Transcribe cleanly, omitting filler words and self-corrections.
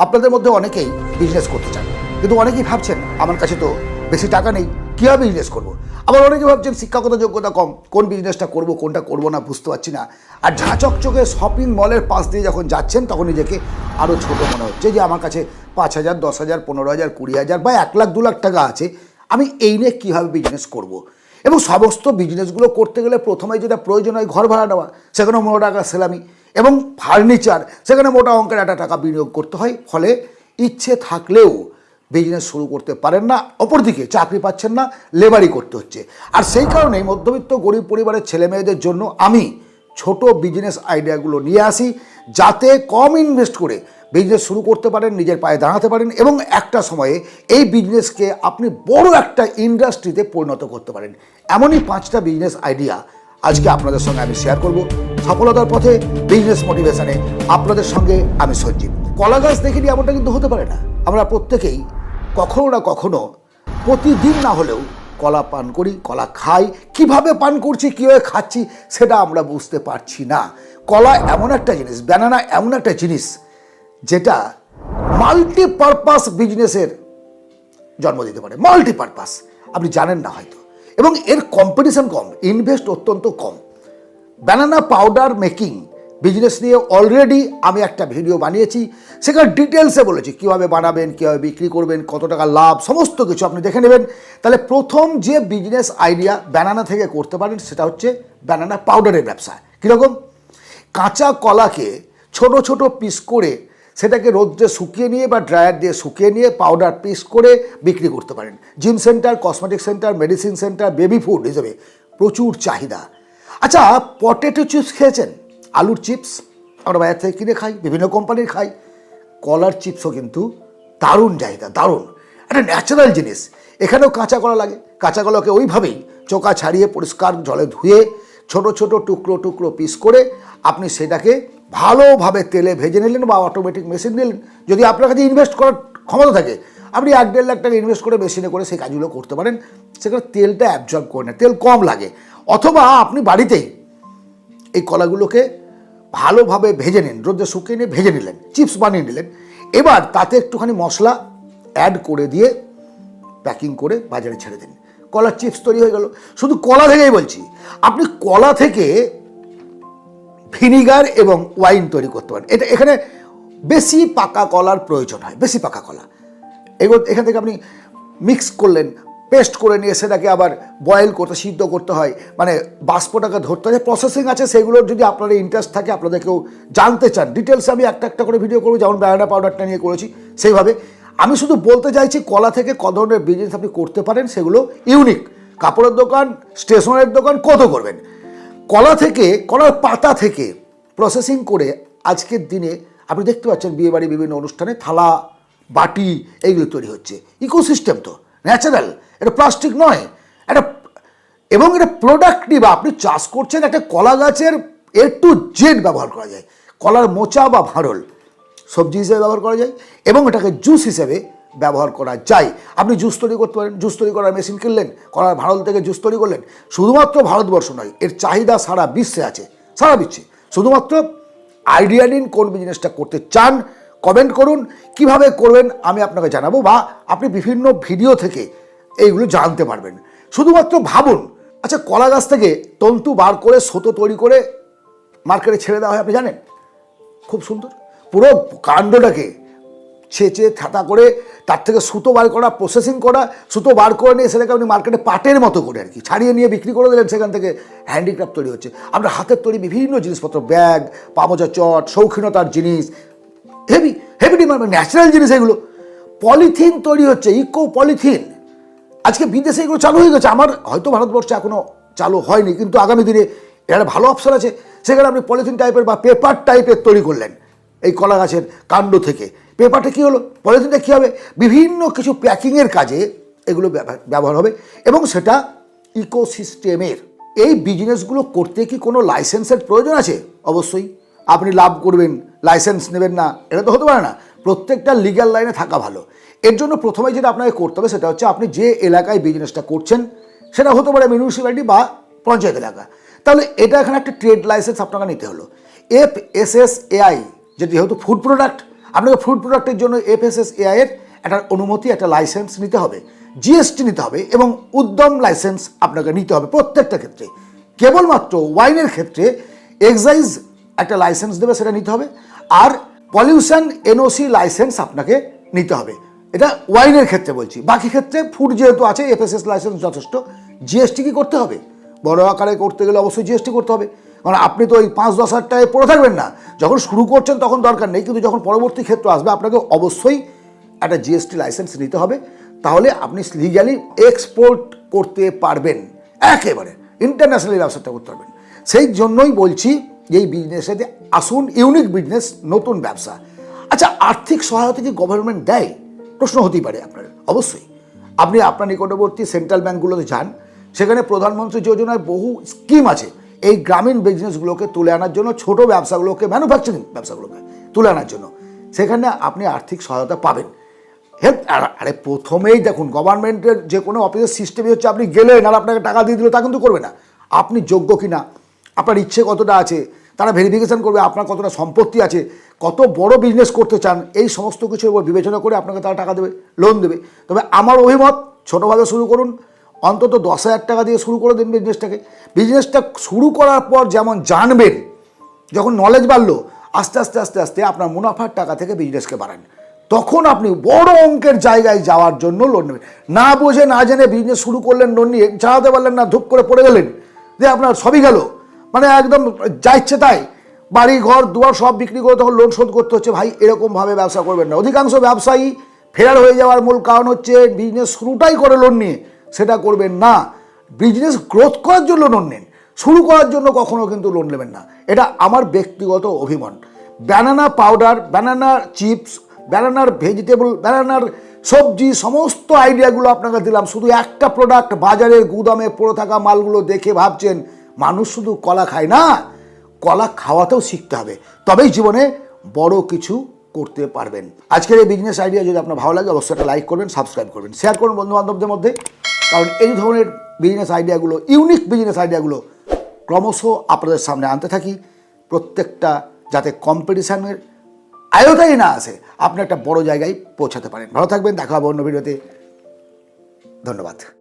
আপনাদের মধ্যে অনেকেই বিজনেস করতে চান, কিন্তু অনেকেই ভাবছেন আমার কাছে তো বেশি টাকা নেই, কীভাবে বিজনেস করব। আবার অনেকে ভাবছেন শিক্ষাগত যোগ্যতা কম, কোন বিজনেসটা করব কোনটা করব না বুঝতে পারছি না। আর ঝাঁচকচকে শপিং মলের পাশ দিয়ে যখন যাচ্ছেন তখন নিজেকে আরও ছোটো মনে হচ্ছে যে আমার কাছে 5,000, 10,000, 15,000, 20,000 বা 1 লাখ 2 লাখ টাকা আছে, আমি এই নিয়ে কীভাবে বিজনেস করব। এবং সমস্ত বিজনেসগুলো করতে গেলে প্রথমে যেটা প্রয়োজন হয় ঘর ভাড়া নেওয়া, সেখানে মোটা টাকা সেলামি, এবং ফার্নিচার, সেখানে মোটা অঙ্কের একটা টাকা বিনিয়োগ করতে হয়। ফলে ইচ্ছে থাকলেও বিজনেস শুরু করতে পারেন না, অপরদিকে চাকরি পাচ্ছেন না, লেবারি করতে হচ্ছে। আর সেই কারণেই মধ্যবিত্ত গরিব পরিবারের ছেলে মেয়েদের জন্য আমি ছোট বিজনেস আইডিয়াগুলো নিয়ে আসি, যাতে কম ইনভেস্ট করে বিজনেস শুরু করতে পারেন, নিজের পায়ে দাঁড়াতে পারেন এবং একটা সময়ে এই বিজনেসকে আপনি বড় একটা ইন্ডাস্ট্রিতে পরিণত করতে পারেন। এমনই 5টা বিজনেস আইডিয়া আজকে আপনাদের সঙ্গে আমি শেয়ার করব। সফলতার পথে বিজনেস মোটিভেশনে আপনাদের সঙ্গে আমি সঞ্জীব। কলা গাছ দেখিনি এমনটা কিন্তু হতে পারে না। আমরা প্রত্যেকেই কখনো না কখনো প্রতিদিন না হলেও কলা পান করি, কলা খাই। কিভাবে পান করছি, কীভাবে খাচ্ছি সেটা আমরা বুঝতে পারছি না। কলা এমন একটা জিনিস, ব্যানানা এমন একটা জিনিস যেটা মাল্টিপারপাস বিজনেসের জন্ম দিতে পারে। মাল্টিপারপাস, আপনি জানেন না হয়তো, এবং এর কম্পিটিশন কম, ইনভেস্ট অত্যন্ত কম। ব্যানানা পাউডার মেকিং বিজনেস নিয়ে অলরেডি আমি একটা ভিডিও বানিয়েছি, সেখানে ডিটেলসে বলেছি কীভাবে বানাবেন, কীভাবে বিক্রি করবেন, কত টাকা লাভ, সমস্ত কিছু আপনি দেখে নেবেন। তাহলে প্রথম যে বিজনেস আইডিয়া ব্যানানা থেকে করতে পারেন সেটা হচ্ছে ব্যানানা পাউডারের ব্যবসা। কীরকম? কাঁচা কলাকে ছোট ছোট পিস করে সেটাকে রোদ্রে শুকিয়ে নিয়ে বা ড্রায়ার দিয়ে শুকিয়ে নিয়ে পাউডার পিস করে বিক্রি করতে পারেন। Gym centre, cosmetic centre, medicine centre, baby food হিসেবে প্রচুর চাহিদা। আচ্ছা, পটেটো চিপস খেয়েছেন? আলুর চিপস আমরা বাজার থেকে কিনে খাই, বিভিন্ন কোম্পানির খাই। কলার চিপসও কিন্তু দারুণ চাহিদা, দারুণ একটা ন্যাচারাল জিনিস। এখানেও কাঁচা কলা লাগে। কাঁচা কলাকে ওইভাবেই চোকা ছাড়িয়ে পরিষ্কার জলে ধুয়ে ছোট ছোট টুকরো টুকরো পিস করে আপনি সেটাকে ভালোভাবে তেলে ভেজে নিলেন বা অটোমেটিক মেশিন নিলেন। যদি আপনার কাছে ইনভেস্ট করার ক্ষমতা থাকে, আপনি 1-1.5 লাখ টাকা ইনভেস্ট করে মেশিনে করে সেই কাজগুলো করতে পারেন। সেখানে তেলটা অ্যাবজর্ব করে না, তেল কম লাগে। অথবা আপনি বাড়িতেই এই কলাগুলোকে ভালোভাবে ভেজে নিন, রোদে শুকিয়ে নিয়ে ভেজে নিলেন, চিপস বানিয়ে নিলেন। এবার তাতে একটুখানি মশলা অ্যাড করে দিয়ে প্যাকিং করে বাজারে ছেড়ে দিন, কলার চিপস তৈরি হয়ে গেল। শুধু কলা থেকেই বলছি, আপনি কলা থেকে ভিনিগার এবং ওয়াইন তৈরি করতে পারেন। এখানে বেশি পাকা কলার প্রয়োজন হয়, বেশি পাকা কলা। এখান থেকে আপনি মিক্স করলেন, পেস্ট করে নিয়ে সেটাকে আবার বয়েল করতে, সিদ্ধ করতে হয়, মানে বাষ্পটাকে ধরতে হয়, প্রসেসিং আছে। সেগুলোর যদি আপনাদের ইন্টারেস্ট থাকে, আপনাদের কেউ জানতে চান ডিটেলসে, আমি একটা একটা করে ভিডিও করবো, যেমন ব্যানানা পাউডারটা নিয়ে করেছি সেইভাবে। আমি শুধু বলতে চাইছি কলা থেকে কত ধরনের বিজনেস আপনি করতে পারেন, সেগুলো ইউনিক। কাপড়ের দোকান, স্টেশনারির দোকান কত করবেন। কলা থেকে, কলার পাতা থেকে প্রসেসিং করে আজকের দিনে আপনি দেখতে পাচ্ছেন বিয়েবাড়ি, বিভিন্ন অনুষ্ঠানে থালা, বাটি এইগুলো তৈরি হচ্ছে। ইকোসিস্টেম তো ন্যাচারাল, এটা প্লাস্টিক নয়, এটা এবং এটা প্রোডাক্টিভ। আপনি চাষ করছেন একটা কলা গাছের A to Z ব্যবহার করা যায়। কলার মোচা বা ভাঁড়ল সবজি হিসেবে ব্যবহার করা যায় এবং এটাকে জুস হিসেবে ব্যবহার করা যায়। আপনি জুস তৈরি করতে পারেন, জুস তৈরি করার মেশিন কিনলেন, কলার ভাঁড়ল থেকে জুস তৈরি করলেন। শুধুমাত্র ভারতবর্ষ নয়, এর চাহিদা সারা বিশ্বে আছে, সারা বিশ্বে। শুধুমাত্র আইডিয়া নিন কোন বিজনেসটা করতে চান, কমেন্ট করুন, কিভাবে করবেন আমি আপনাকে জানাবো, বা আপনি বিভিন্ন ভিডিও থেকে এইগুলো জানতে পারবেন। শুধুমাত্র ভাবুন। আচ্ছা, কলা গাছ থেকে তন্তু বার করে সুতো তৈরি করে মার্কেটে ছেড়ে দেওয়া হয়, আপনি জানেন? খুব সুন্দর, পুরো কাণ্ডটাকে ছেঁচে থাতা করে তার থেকে সুতো বার করা, প্রসেসিং করা, সুতো বার করে নিয়ে সেটাকে আপনি মার্কেটে পাটের মতো করে আর কি ছাড়িয়ে নিয়ে বিক্রি করে দিলেন। সেখান থেকে হ্যান্ডিক্রাফট তৈরি হচ্ছে। আমরা হাতের তৈরি বিভিন্ন জিনিসপত্র, ব্যাগ, পামোজা, চট, শৌখিনতার জিনিস, হেভি হেভি ডিমান্ড, ন্যাচারাল জিনিস এগুলো। পলিথিন তৈরি হচ্ছে, ইকো পলিথিন। আজকে বিদেশে এগুলো চালু হয়ে গেছে। আমার হয়তো ভারতবর্ষে এখনও চালু হয়নি, কিন্তু আগামী দিনে এটা ভালো অপশন আছে। সেখানে আপনি পলিথিন টাইপের বা পেপার টাইপের তৈরি করলেন এই কলা গাছের কাণ্ড থেকে। পেপারটা কী হলো, পলিথিনটা কী হবে, বিভিন্ন কিছু প্যাকিংয়ের কাজে এগুলো ব্যবহার হবে এবং সেটা ইকোসিস্টেমের। এই বিজনেসগুলো করতে কি কোনো লাইসেন্সের প্রয়োজন আছে? অবশ্যই। আপনি লাভ করবেন, লাইসেন্স নেবেন না, এটা তো হতে পারে না। প্রত্যেকটা লিগ্যাল লাইনে থাকা ভালো। এর জন্য প্রথমে যেটা আপনাকে করতে হবে সেটা হচ্ছে আপনি যে এলাকায় বিজনেসটা করছেন, সেটা হতে পারে মিউনিসিপ্যালিটি বা পঞ্চায়েত এলাকা। তাহলে এটা এখানে একটা ট্রেড লাইসেন্স আপনাকে নিতে হলো। FSSAI, যেটি যেহেতু ফুড প্রোডাক্ট, আপনাকে ফুড প্রোডাক্টের জন্য FSSAI এর একটা অনুমতি, একটা লাইসেন্স নিতে হবে, GST নিতে হবে এবং উদ্যম লাইসেন্স আপনাকে নিতে হবে প্রত্যেকটা ক্ষেত্রে। কেবলমাত্র ওয়াইনের ক্ষেত্রে এক্সাইজ একটা লাইসেন্স দেবে, সেটা নিতে হবে, আর পলিউশন NOC লাইসেন্স আপনাকে নিতে হবে। এটা ওয়াইনের ক্ষেত্রে বলছি। বাকি ক্ষেত্রে ফুড যেহেতু আছে, FSS লাইসেন্স যথেষ্ট। GST কি করতে হবে? বড় আকারে করতে গেলে অবশ্যই GST করতে হবে, কারণ আপনি তো ওই 5-10 হাজার টাকায় পড়ে থাকবেন না। যখন শুরু করছেন তখন দরকার নেই, কিন্তু যখন পরবর্তী ক্ষেত্র আসবে আপনাকে অবশ্যই একটা GST লাইসেন্স নিতে হবে। তাহলে আপনি লিগ্যালি এক্সপোর্ট করতে পারবেন, একেবারে ইন্টারন্যাশনালি ব্যবসাটা করতে পারবেন। সেই জন্যই বলছি এই বিজনেসে আসুন, ইউনিক বিজনেস, নতুন ব্যবসা। আচ্ছা, আর্থিক সহায়তা কি গভর্নমেন্ট দেয়? প্রশ্ন হতেই পারে আপনার। অবশ্যই আপনি আপনার নিকটবর্তী সেন্ট্রাল ব্যাঙ্কগুলোতে যান, সেখানে প্রধানমন্ত্রী যোজনায় বহু স্কিম আছে এই গ্রামীণ বিজনেসগুলোকে তুলে আনার জন্য, ছোট ব্যবসাগুলোকে, ম্যানুফ্যাকচারিং ব্যবসাগুলোকে তুলে আনার জন্য। সেখানে আপনি আর্থিক সহায়তা পাবেন। আরে প্রথমেই দেখুন, গভর্নমেন্টের যে কোনো অফিসের সিস্টেমই হচ্ছে আপনি গেলেন আর আপনাকে টাকা দিয়ে দিল, তা কিন্তু করবে না। আপনি যোগ্য কিনা, আপনার ইচ্ছে কতটা আছে, তারা ভেরিফিকেশন করবে, আপনার কতটা সম্পত্তি আছে, কত বড় বিজনেস করতে চান, এই সমস্ত কিছুর উপর বিবেচনা করে আপনাকে তারা টাকা দেবে, লোন দেবে। তবে আমার অভিমত, ছোটোভাবে শুরু করুন, অন্তত 10,000 টাকা দিয়ে শুরু করে দিন বিজনেসটাকে। বিজনেসটা শুরু করার পর যেমন জানবেন, যখন নলেজ বাড়লো, আস্তে আস্তে আস্তে আস্তে আপনার মুনাফার টাকা থেকে বিজনেসকে বাড়ান। তখন আপনি বড় অঙ্কের জায়গায় যাওয়ার জন্য লোন নেবেন। না বুঝে না জেনে বিজনেস শুরু করলেন, লোন নিয়ে চালাতে পারলেন না, ধূপ করে পড়ে গেলেন, যে আপনার সবই গেল, মানে একদম যা ইচ্ছে তাই, বাড়ি ঘর দুয়ার সব বিক্রি করে তখন লোন শোধ করতে হচ্ছে। ভাই, এরকমভাবে ব্যবসা করবেন না। অধিকাংশ ব্যবসায়ী ফেরার হয়ে যাওয়ার মূল কারণ হচ্ছে বিজনেস শুরুটাই করে লোন নিয়ে। সেটা করবেন না। বিজনেস গ্রোথ করার জন্য লোন নিন, শুরু করার জন্য কখনো কিন্তু লোন নেবেন না। এটা আমার ব্যক্তিগত অভিমত। ব্যানানা পাউডার, ব্যানানা চিপস, ব্যানানার ভেজিটেবল, ব্যানানার সবজি, সমস্ত আইডিয়াগুলো আপনাকে দিলাম। শুধু একটা প্রোডাক্ট, বাজারের গুদামে পড়ে থাকা মালগুলো দেখে ভাবছেন মানুষ শুধু কলা খায় না, কলা খাওয়াতেও শিখতে হবে, তবেই জীবনে বড় কিছু করতে পারবেন। আজকের এই বিজনেস আইডিয়া যদি আপনার ভালো লাগে, অবশ্যই একটা লাইক করবেন, সাবস্ক্রাইব করবেন, শেয়ার করুন বন্ধুবান্ধবদের মধ্যে। কারণ এই ধরনের বিজনেস আইডিয়াগুলো, ইউনিক বিজনেস আইডিয়াগুলো ক্রমশ আপনাদের সামনে আনতে থাকি, প্রত্যেকটা যাতে কম্পিটিশানের আয়তাই না আসে, আপনি একটা বড় জায়গায় পৌঁছাতে পারেন। ভালো থাকবেন, দেখা হবে অন্য ভিডিওতে। ধন্যবাদ।